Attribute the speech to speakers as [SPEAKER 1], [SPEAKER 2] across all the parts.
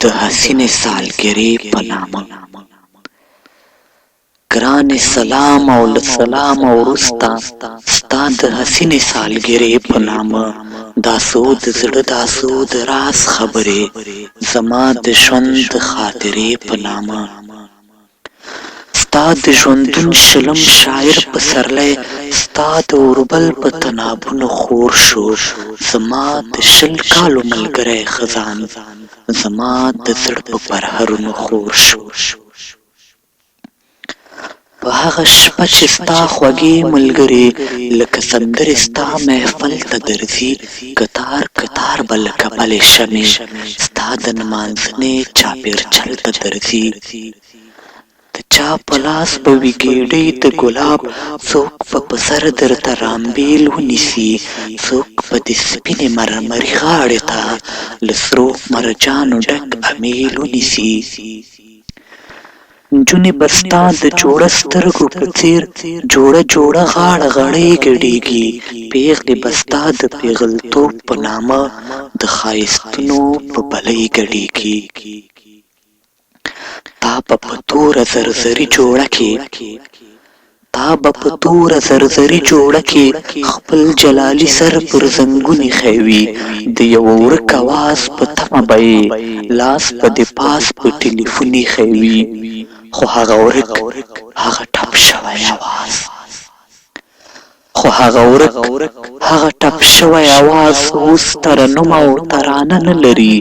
[SPEAKER 1] د حسینې سالګرې په نامه. ګران سلام او له سلامه وروسته ستا د حسینې سالګرې په نامه دا څو د زړه دا څو د راز خبرې زما د ژوند د خاطرې په نامه. ستا د ژوندون شلم شاعر پسرلی ستا د اوربل په تنابونو خور شو. زما د شل کالو ملګری خزان زما د زړه په پرهرونو خور شو. په هغه شپه چې ستا خوږې ملګرې لکه سندرې ستا محفل ته درځي، کتار کتار به لکه بلې شمې ستا د نمانځنې چاپېرچل ته درځي. د چا په لاس به وي ګېډۍ د ګلاب، څوک به په سر درته رامبېل ونیسي، څوک به د سپینې مرمري غاړې ته له سرو مرجانو ډک امیل ونیسي. نجونې به ستا د جوړه سترګو په څېر جوړه جوړه غاړه غړۍ ګډېږي، پېغلې به ستا د پېغلتوب په نامه د ښایستونو په بلۍ ګډېږي. تا به په توره زرزري جوړه کې خپل جلالي سر پر زنګونې ښیوي، د یوه ورک اواز په تمه به یې لاس په د پاس په ټلیفونې ښیوي. خو هغه ورک هغه ټپ شوی اواز اوس ترنم او ترانه نه لري.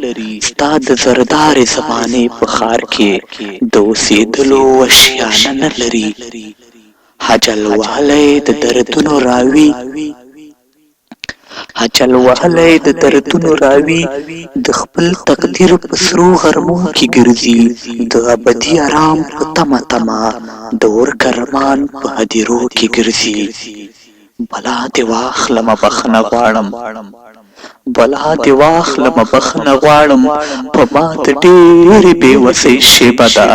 [SPEAKER 1] ستا د زردارې زمانې په ښار کې د اوسېدلو وشیانه نه لري. حجل وهلی د دردونو راوي د خپل تقدیر په سرو غرمو کې ګرځي، د ابدي آرام په تمه د ورک ارمان په هدیرو کې ګرځي. بلا دې واخلمه بخښنه غواړم په ما د ډېرې بېوسۍ شېبه ده.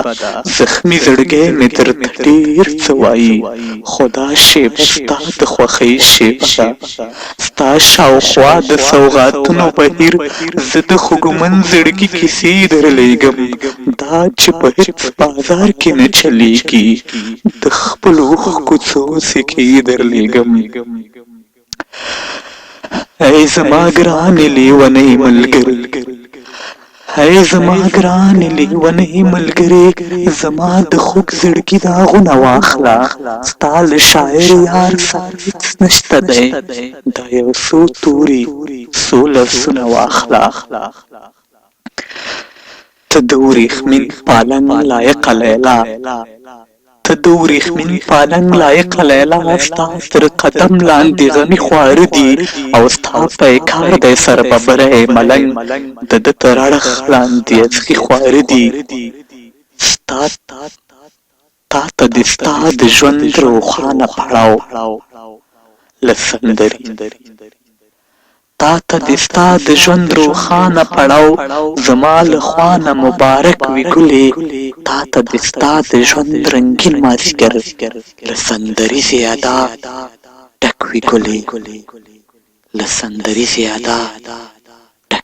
[SPEAKER 1] زخمي زړګی مې درته ډېر څه وایي، خو دا شېبه ستا د خوښۍ شېبه ده. ستا شاوخوا د سوغاتونو بهیر زه د خوږمن زړګي کیسې درلیږم، دا چې په هېڅ بازار کې نه چلیږي د خپلو اوښکو څو سکې درلیږم. ای زما ګرانې لیونۍ ملګرې زما د خوږ زړګي داغونه واخله. ستا له شاعر یار سره هېڅ نشته دی، دا یو څو توري څو لفظونه واخله. ته د وریښمین پالنګ لایقه لیلا ستا تر قدم لاندې غمي خواړه دي، او ستا پیکار دی سرببری ملنګ د ده تر اړخ لاندې اڅخي خواړه دي. تا ته د ستا د ژوند روښانه پړاو له سندرې زما له خوا نه مبارک وي ګلې. تا ته د ستا د ژوند رنګین مازدیګر له سندرې زیاده ډک وي ګلې.